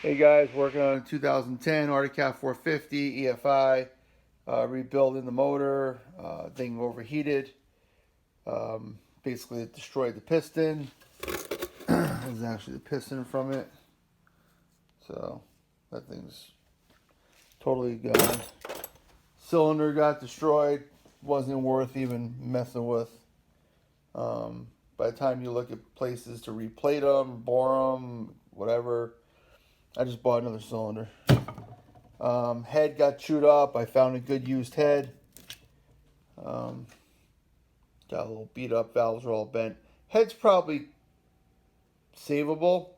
Hey guys, working on a 2010 Arctic Cat 450 EFI, rebuilding the motor. Thing overheated. Basically, it destroyed the piston. This is actually the piston from it. So that thing's totally gone. Cylinder got destroyed. Wasn't worth even messing with. By the time you look at places to replate them, bore them, whatever, I just bought another cylinder. Head got chewed up. I found a good used head. Got a little beat up. Valves are all bent. Head's probably savable.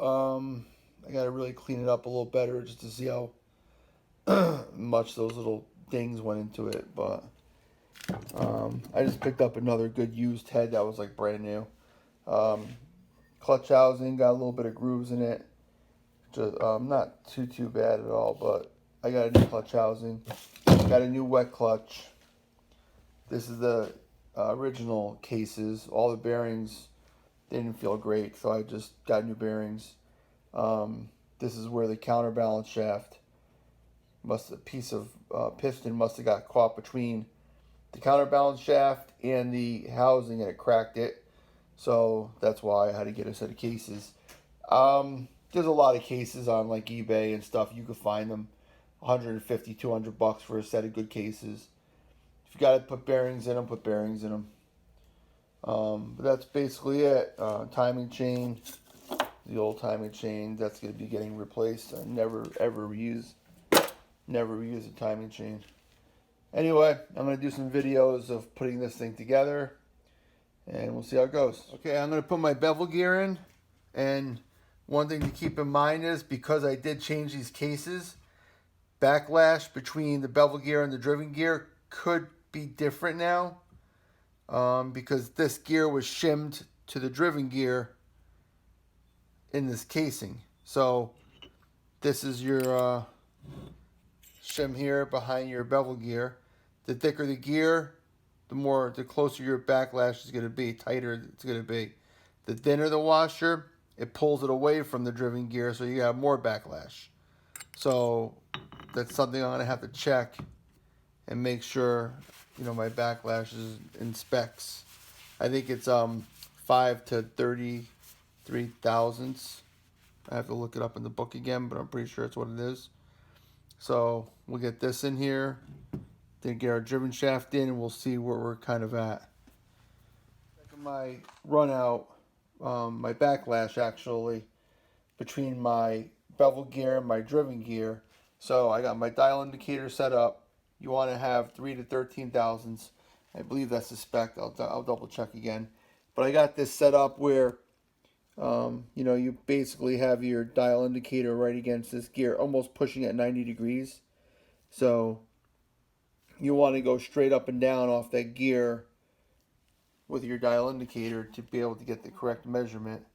I got to really clean it up a little better just to see how much those little dings went into it. But I just picked up another good used head that was like brand new. Clutch housing got a little bit of grooves in it. Just not too bad at all. But I got a new clutch housing. Got a new wet clutch. This is the original cases. All the bearings didn't feel great, so I just got new bearings. This is where the counterbalance shaft a piece of piston must have got caught between the counterbalance shaft and the housing, and it cracked it. So that's why I had to get a set of cases. There's a lot of cases on like eBay and stuff. You could find them 150, 200 bucks for a set of good cases. If you got to put bearings in them, put bearings in them. But that's basically it. Timing chain, the old timing chain, that's going to be getting replaced. I never reuse a timing chain. Anyway, I'm going to do some videos of putting this thing together, and we'll see how it goes. Okay, I'm going to put my bevel gear in, and one thing to keep in mind is, because I did change these cases, backlash between the bevel gear and the driven gear could be different now, because this gear was shimmed to the driven gear in this casing. So this is your shim here behind your bevel gear. The thicker the gear, the closer your backlash is going to be, tighter it's going to be. The thinner the washer, it pulls it away from the driven gear, so you have more backlash. So that's something I'm going to have to check and make sure, my backlash is in specs. I think it's 5 to 33 thousandths. I have to look it up in the book again, but I'm pretty sure it's what it is. So we'll get this in here, then get our driven shaft in, and we'll see where we're kind of at. My run out, my backlash actually, between my bevel gear and my driven gear. So I got my dial indicator set up. You want to have 3 to 13 thousandths. I believe that's the spec. I'll double check again. But I got this set up where, you basically have your dial indicator right against this gear, almost pushing at 90 degrees. So you want to go straight up and down off that gear with your dial indicator to be able to get the correct measurement.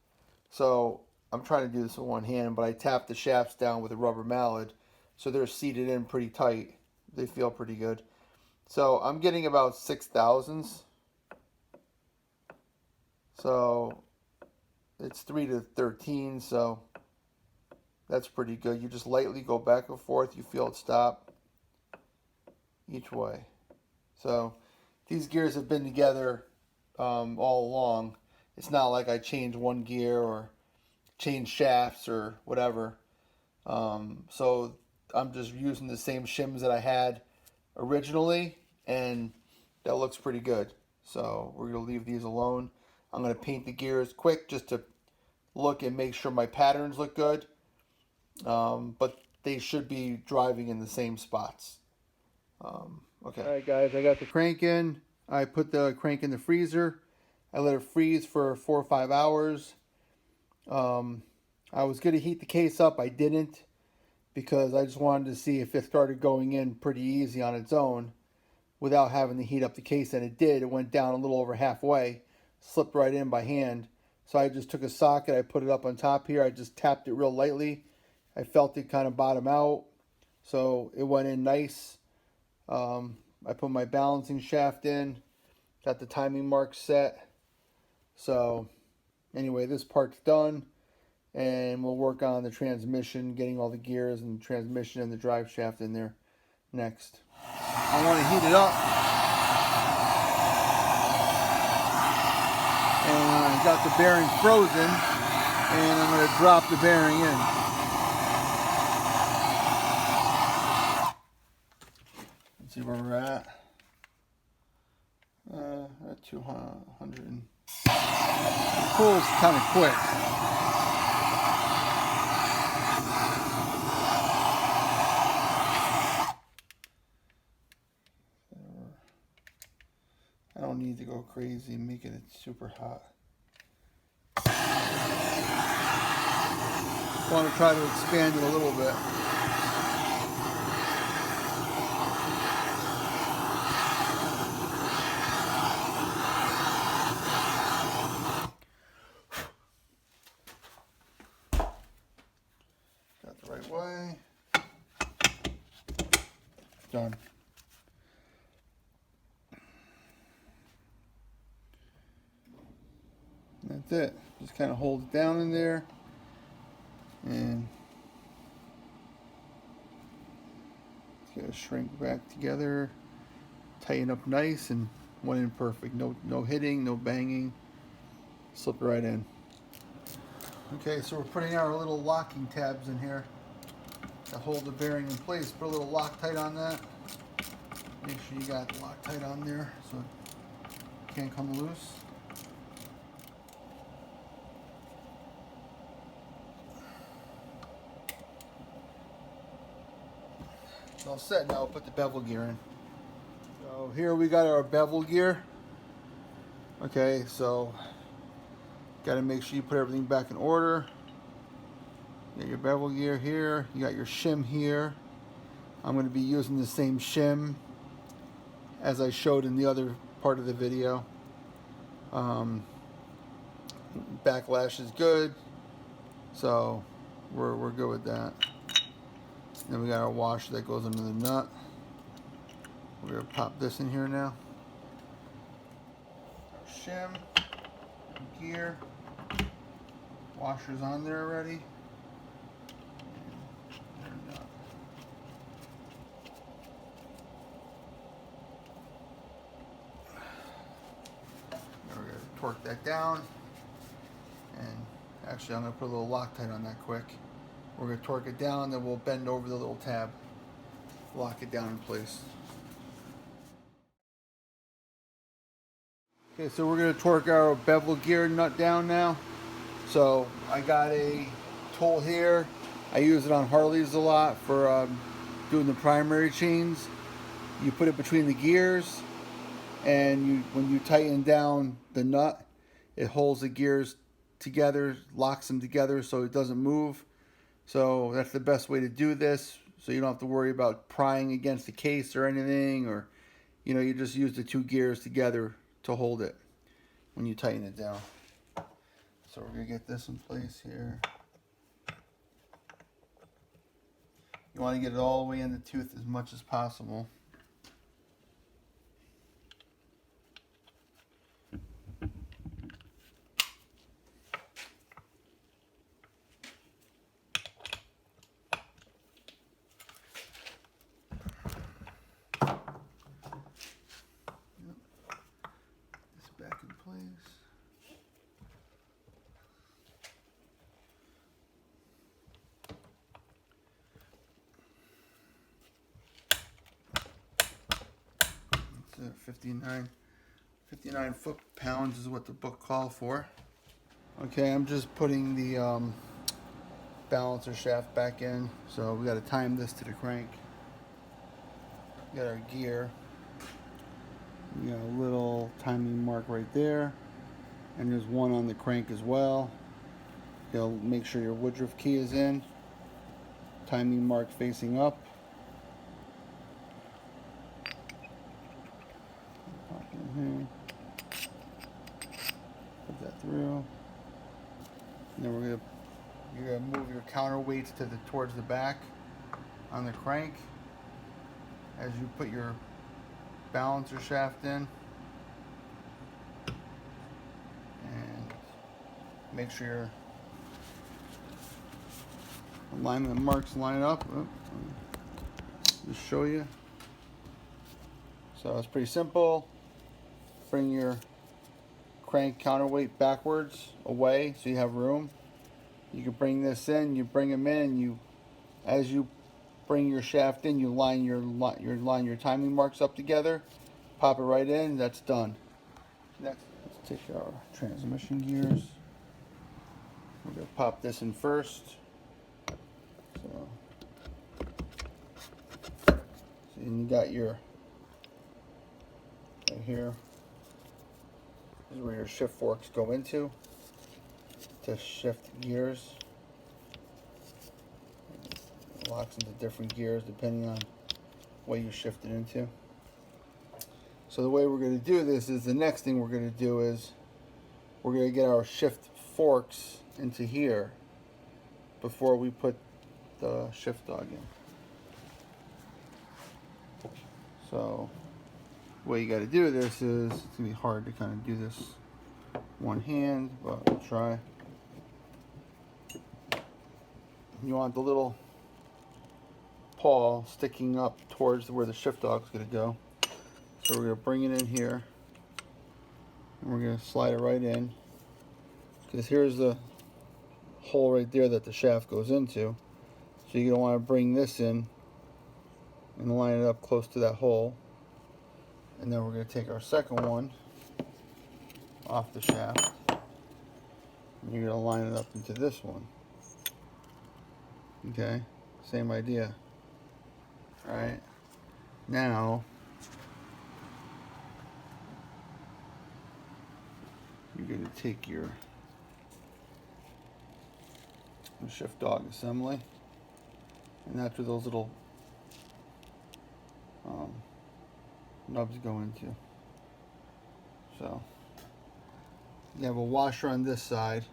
So I'm trying to do this with one hand, but I tap the shafts down with a rubber mallet, so they're seated in pretty tight. They feel pretty good. So I'm getting about 6 thousandths. So it's 3 to 13, so that's pretty good. You just lightly go back and forth. You feel it stop each way. So these gears have been together all along. It's not like I changed one gear or changed shafts or whatever. So I'm just using the same shims that I had originally, and that looks pretty good. So we're going to leave these alone. I'm going to paint the gears quick just to look and make sure my patterns look good. But they should be driving in the same spots. Okay. All right, guys, I got the crank in. I put the crank in the freezer. I let it freeze for 4 or 5 hours. I was going to heat the case up. I didn't, because I just wanted to see if it started going in pretty easy on its own without having to heat up the case, and it did. It went down a little over halfway, slipped right in by hand. So I just took a socket, I put it up on top here, I just tapped it real lightly. I felt it kind of bottom out, so it went in nice. I put my balancing shaft in, got the timing mark set. So anyway, this part's done. and we'll work on the transmission, getting all the gears and transmission and the drive shaft in there next. I want to heat it up, and I got the bearing frozen, and I'm going to drop the bearing in. Let's see where we're at. At 200. It cools kind of quick. I don't need to go crazy making it super hot. I want to try to expand it a little bit. Got the right way. Done. That's it. Just kind of hold it down in there, and it's gonna shrink back together, tighten up nice, and went in perfect. No hitting, no banging. Slip right in. Okay, so we're putting our little locking tabs in here to hold the bearing in place. Put a little Loctite on that. Make sure you got Loctite on there so it can't come loose. It's all set now. We'll put the bevel gear in. So here we got our bevel gear. Okay, so got to make sure you put everything back in order. You got your bevel gear here. You got your shim here. I'm going to be using the same shim as I showed in the other part of the video. Backlash is good, so we're good with that. Then we got our washer that goes under the nut. We're going to pop this in here now. Our shim, gear, washer's on there already. We're going to torque that down, and actually I'm going to put a little Loctite on that quick. We're going to torque it down, then we'll bend over the little tab, lock it down in place. Okay, so we're going to torque our bevel gear nut down now. So I got a tool here. I use it on Harleys a lot for doing the primary chains. You put it between the gears, and when you tighten down the nut, it holds the gears together, locks them together so it doesn't move. So that's the best way to do this, so you don't have to worry about prying against the case or anything, or you just use the two gears together to hold it when you tighten it down. So we're going to get this in place here. You want to get it all the way in the tooth as much as possible. Back in place. That's it, 59 foot-pounds is what the book called for. Okay, I'm just putting the balancer shaft back in, so we got to time this to the crank. We got our gear. We got a little timing mark right there, and there's one on the crank as well. You'll make sure your Woodruff key is in. Timing mark facing up. Pop in here. Put that through. And then you're gonna move your counterweights towards the back on the crank as you put your balancer shaft in, and make sure your alignment marks line up. Just show you. So it's pretty simple. Bring your crank counterweight backwards away so you have room. You can bring this in, you bring them in, you as you bring your shaft in, you line your timing marks up together, pop it right in, that's done. Next, let's take our transmission gears. We're gonna pop this in first. So you got your right here. This is where your shift forks go into to shift gears. It locks into different gears depending on what you shift it into. So the way we're going to do this is the next thing we're going to do is we're going to get our shift forks into here before we put the shift dog in. So the way you got to do this is, it's going to be hard to kind of do this one hand, but we'll try. You want the little paw sticking up towards where the shift dog's going to go. So we're going to bring it in here, and we're going to slide it right in, because here's the hole right there that the shaft goes into. So you're going to want to bring this in and line it up close to that hole. And then we're going to take our second one off the shaft, and you're going to line it up into this one. Okay, same idea. Alright, now you're going to take your shift dog assembly, and that's where those little nubs go into. So you have a washer on this side,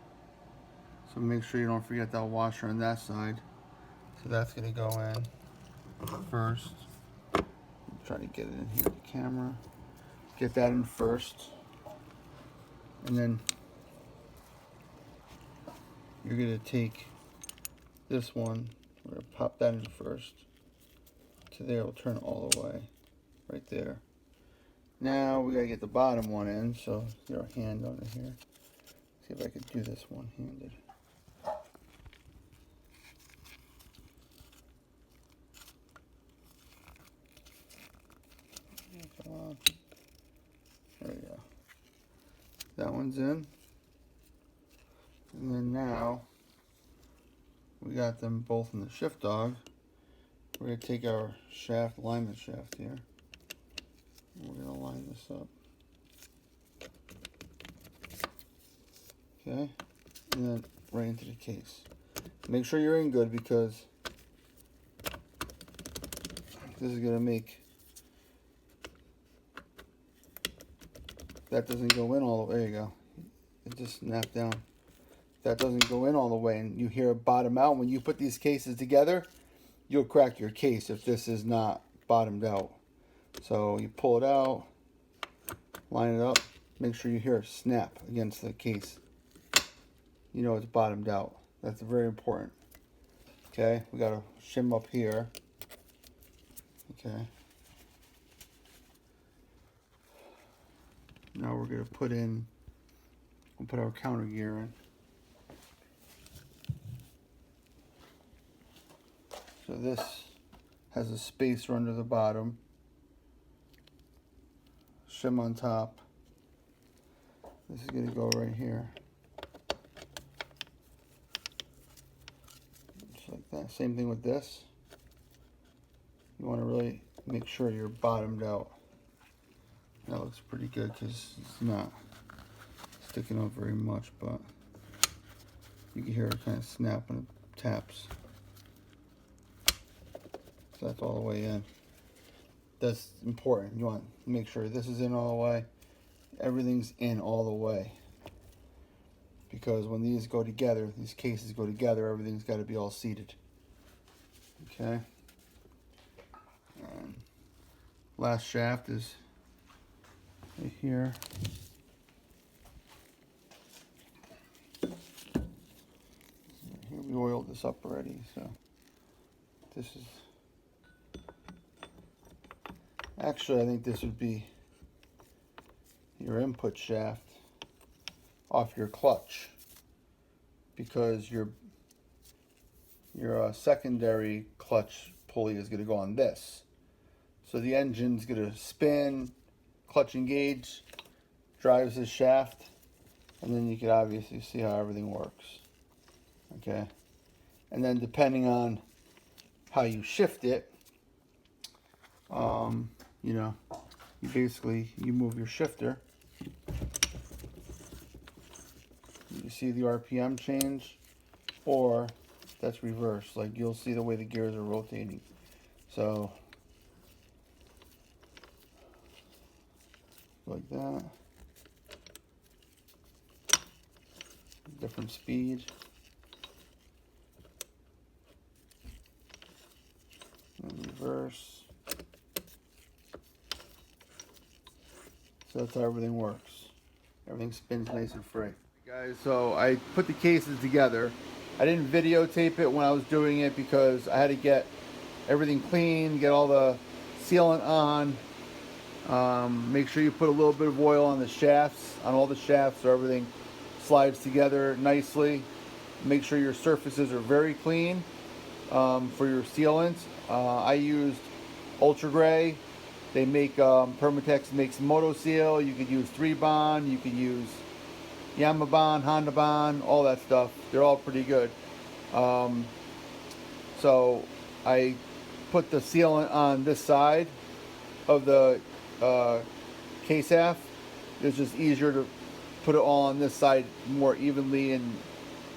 so make sure you don't forget that washer on that side. So that's going to go in first. Try to get it in here, the camera. Get that in first, and then you're going to take this one, we're going to pop that in first. To there, it'll turn all the way, right there. Now we got to get the bottom one in, so get our hand on it here. See if I can do this one-handed. There we go. That one's in. And then now we got them both in the shift dog. We're going to take our shaft, alignment shaft here. And we're going to line this up. Okay. And then right into the case. Make sure you're in good, because this is going to make that doesn't go in all the way. There you go. It just snapped down. That doesn't go in all the way, and you hear it bottom out. When you put these cases together, you'll crack your case if this is not bottomed out. So you pull it out, line it up, make sure you hear it snap against the case. You know it's bottomed out. That's very important. Okay, we got a shim up here. Okay. Now we're going to put our counter gear in. So this has a spacer under the bottom, shim on top. This is going to go right here. Just like that. Same thing with this. You want to really make sure you're bottomed out. That looks pretty good because it's not sticking up very much, but you can hear it kind of snap when it taps. So that's all the way in. That's important. You want to make sure this is in all the way. Everything's in all the way. Because when these go together, these cases go together, everything's got to be all seated. Okay. And last shaft is right here. Here we oiled this up already, so this is, actually I think this would be your input shaft off your clutch, because your secondary clutch pulley is going to go on this. So the engine's going to spin, clutch engage, drives this shaft, and then you can obviously see how everything works. Okay, and then depending on how you shift it, you know, you move your shifter. You see the RPM change, or that's reverse. Like, you'll see the way the gears are rotating. So like that, different speed. And reverse. So that's how everything works. Everything spins nice and free. Guys, so I put the cases together. I didn't videotape it when I was doing it because I had to get everything clean, get all the sealant on. Make sure you put a little bit of oil on the shafts, on all the shafts, so everything slides together nicely. Make sure your surfaces are very clean for your sealant. I used Ultra Gray. They make, Permatex makes Moto Seal. You could use 3-Bond, you could use Yamabond, Honda Bond, all that stuff. They're all pretty good. So I put the sealant on this side of the case half. It's just easier to put it all on this side more evenly and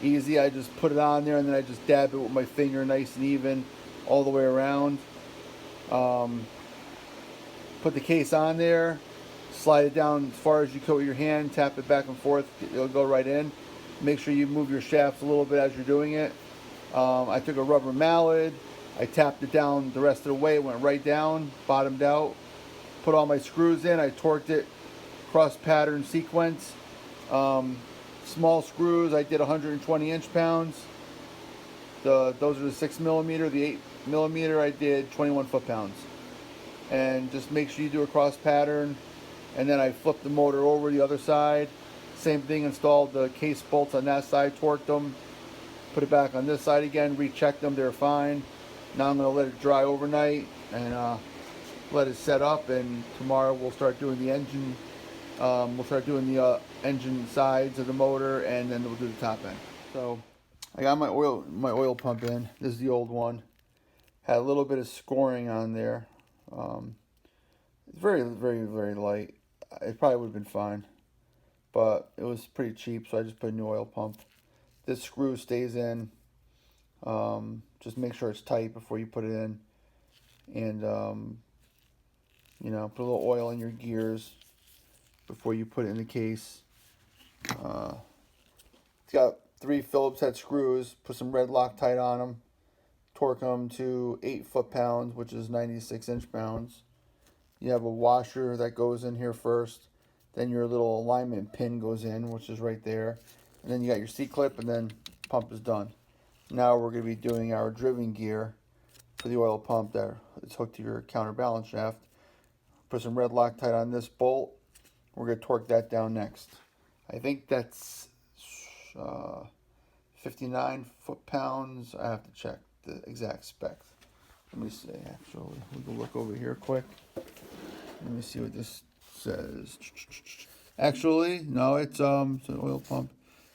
easy. I just put it on there and then I just dab it with my finger nice and even all the way around. Put the case on there, slide it down as far as you can with your hand, tap it back and forth, it'll go right in. Make sure you move your shafts a little bit as you're doing it. I took a rubber mallet, I tapped it down the rest of the way, it went right down, bottomed out. Put all my screws in, I torqued it cross pattern sequence. Small screws, I did 120 inch-pounds. Those are the 6mm, the 8mm I did 21 foot-pounds. And just make sure you do a cross pattern. And then I flipped the motor over the other side. Same thing, installed the case bolts on that side, torqued them, put it back on this side again, rechecked them, they're fine. Now I'm going to let it dry overnight and let it set up, and tomorrow we'll start doing the engine. We'll start doing the engine sides of the motor, and then we'll do the top end. So I got my oil pump in. This is the old one. Had a little bit of scoring on there. It's very, very, very light. It probably would have been fine, but it was pretty cheap, so I just put a new oil pump. This screw stays in. Just make sure it's tight before you put it in, and you know, put a little oil in your gears before you put it in the case. It's got 3 Phillips head screws. Put some red Loctite on them. Torque them to 8 foot-pounds, which is 96 inch-pounds. You have a washer that goes in here first. Then your little alignment pin goes in, which is right there. And then you got your C-clip, and then pump is done. Now we're going to be doing our driven gear for the oil pump that is hooked to your counterbalance shaft. Put some red Loctite on this bolt. We're going to torque that down next. I think that's 59 foot-pounds. I have to check the exact specs. Let me see, actually. We can look over here quick. Let me see what this says. Actually, no, it's an oil pump.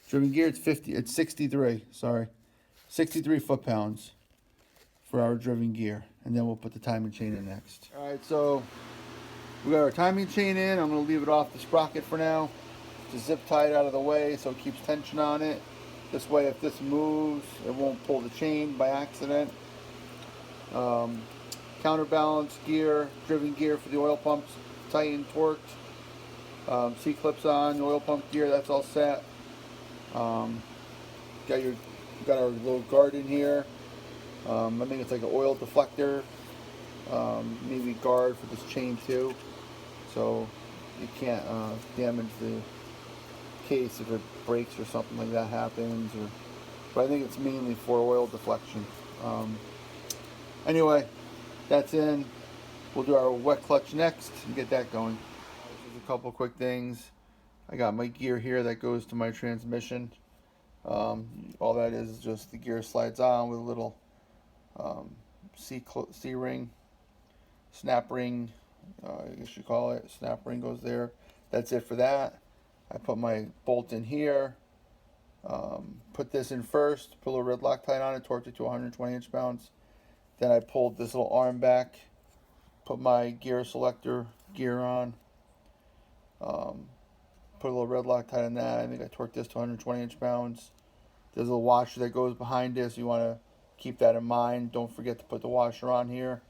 Driven gear, it's 63, sorry. 63 foot-pounds for our driven gear. And then we'll put the timing chain in next. Alright, so we got our timing chain in. I'm going to leave it off the sprocket for now. Just zip tie it out of the way so it keeps tension on it. This way, if this moves, it won't pull the chain by accident. Counterbalance gear, driven gear for the oil pumps, tightened, torqued. C-clips on, oil pump gear, that's all set. Got our little guard in here. I think it's like an oil deflector. Maybe guard for this chain too, so you can't damage the case if it breaks or something like that happens, or but I think it's mainly for oil deflection. Anyway, that's in. We'll do our wet clutch next and get that going. Just a couple quick things. I got my gear here that goes to my transmission. All that is just the gear slides on with a little C-ring, snap ring, I guess you call it. Snap ring goes there. That's it for that. I put my bolt in here. Put this in first. Put a little red Loctite on it. Torqued it to 120 inch-pounds. Then I pulled this little arm back. Put my gear selector gear on. Put a little red Loctite on that. I think I torqued this to 120 inch-pounds. There's a little washer that goes behind this. You want to keep that in mind. Don't forget to put the washer on here.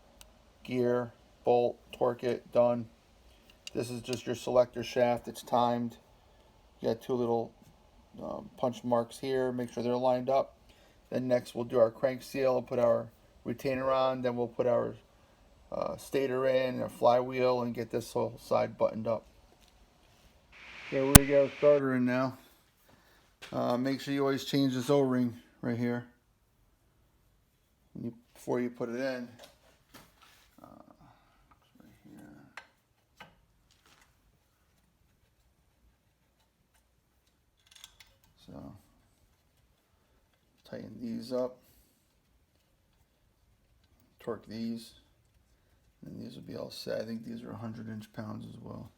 Gear, bolt, torque it, done. This is just your selector shaft. It's timed. You got two little punch marks here. Make sure they're lined up. Then next we'll do our crank seal and put our retainer on. Then we'll put our stator in, our flywheel, and get this whole side buttoned up. Okay, we're going to get our starter in now. Make sure you always change this O-ring right here before you put it in. Right here. So tighten these up, torque these, and these will be all set. I think these are 100 inch-pounds as well.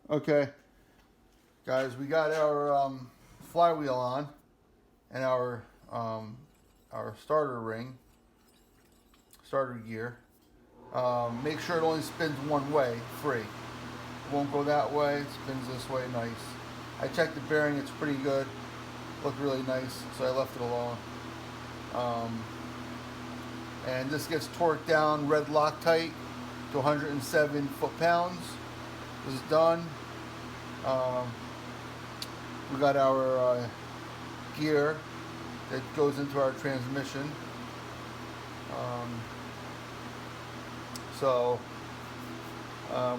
Okay, guys, we got our flywheel on and our starter ring, starter gear. Make sure it only spins one way, free. It won't go that way, it spins this way, nice. I checked the bearing, it's pretty good. Looked really nice, so I left it alone. And this gets torqued down, red Loctite, to 107 foot-pounds. This is done. We got our gear that goes into our transmission. So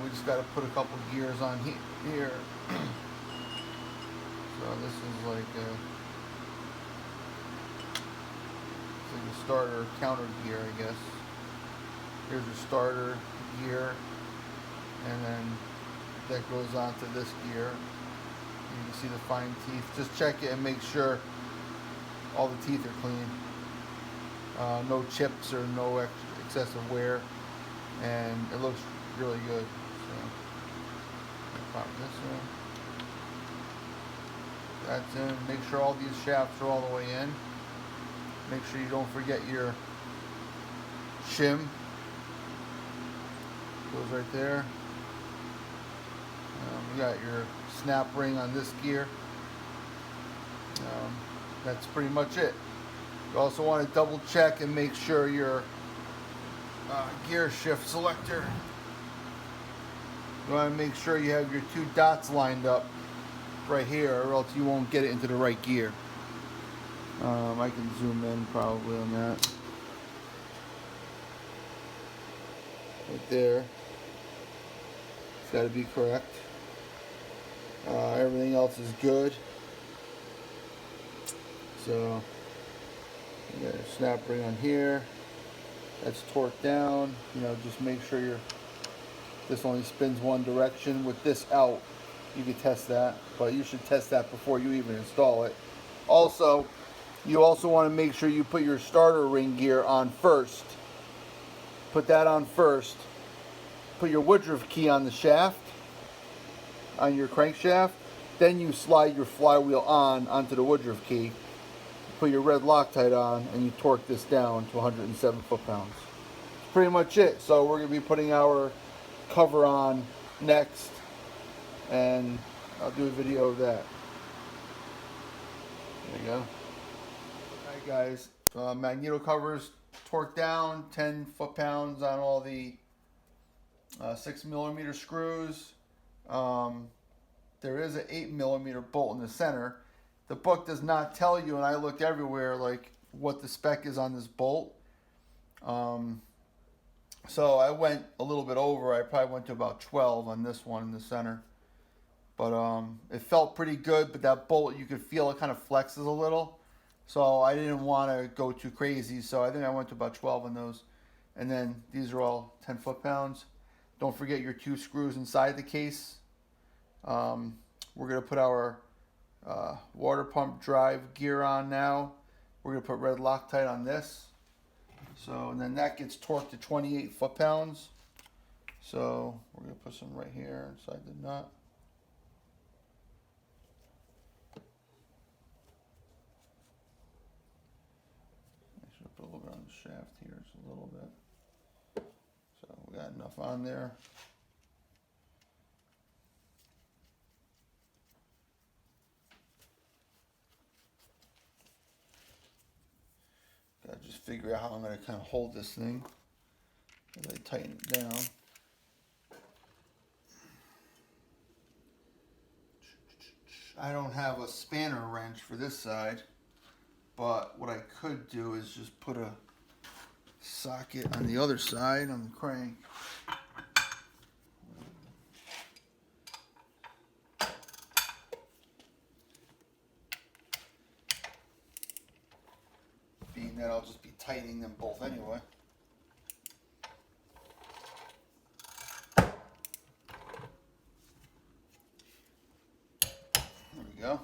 we just got to put a couple gears on here. So this is like a starter counter gear, I guess. Here's your starter gear, and then that goes onto this gear. You can see the fine teeth. Just check it and make sure all the teeth are clean. No chips or no excessive wear, and it looks really good. So pop this in. That's in. Make sure all these shafts are all the way in. Make sure you don't forget your shim. Goes right there. We got your snap ring on this gear. That's pretty much it. You also want to double check and make sure your gear shift selector, you want to make sure you have your two dots lined up right here, or else you won't get it into the right gear. I can zoom in probably on that. Right there. It's got to be correct. Everything else is good. So you got a snap ring on here. That's torqued down. You know, just make sure this only spins one direction. With this out, you can test that, but you should test that before you even install it. Also, you also want to make sure you put your starter ring gear on first. Put that on first. Put your Woodruff key on the shaft, on your crankshaft. Then you slide your flywheel onto the Woodruff key. Put your red Loctite on, and you torque this down to 107 foot-pounds. That's pretty much it. So we're going to be putting our cover on next, and I'll do a video of that. There you go. Alright guys, magneto covers torqued down, 10 foot-pounds on all the 6mm screws. There is an 8mm bolt in the center. The book does not tell you, and I looked everywhere, like what the spec is on this bolt. So I went a little bit over. I probably went to about 12 on this one in the center. But it felt pretty good, but that bolt, you could feel it kind of flexes a little. So I didn't want to go too crazy, so I think I went to about 12 on those. And then these are all 10 foot-pounds. Don't forget your 2 screws inside the case. We're going to put our water pump drive gear on now. We're going to put red Loctite on this. So, and then that gets torqued to 28 foot-pounds. So we're going to put some right here inside the nut. I should put a little bit on the shaft here, just a little bit. So we got enough on there. Gotta just figure out how I'm going to kind of hold this thing as I tighten it down. I don't have a spanner wrench for this side, but what I could do is just put a socket on the other side on the crank. Being that I'll just be tightening them both anyway. There we go.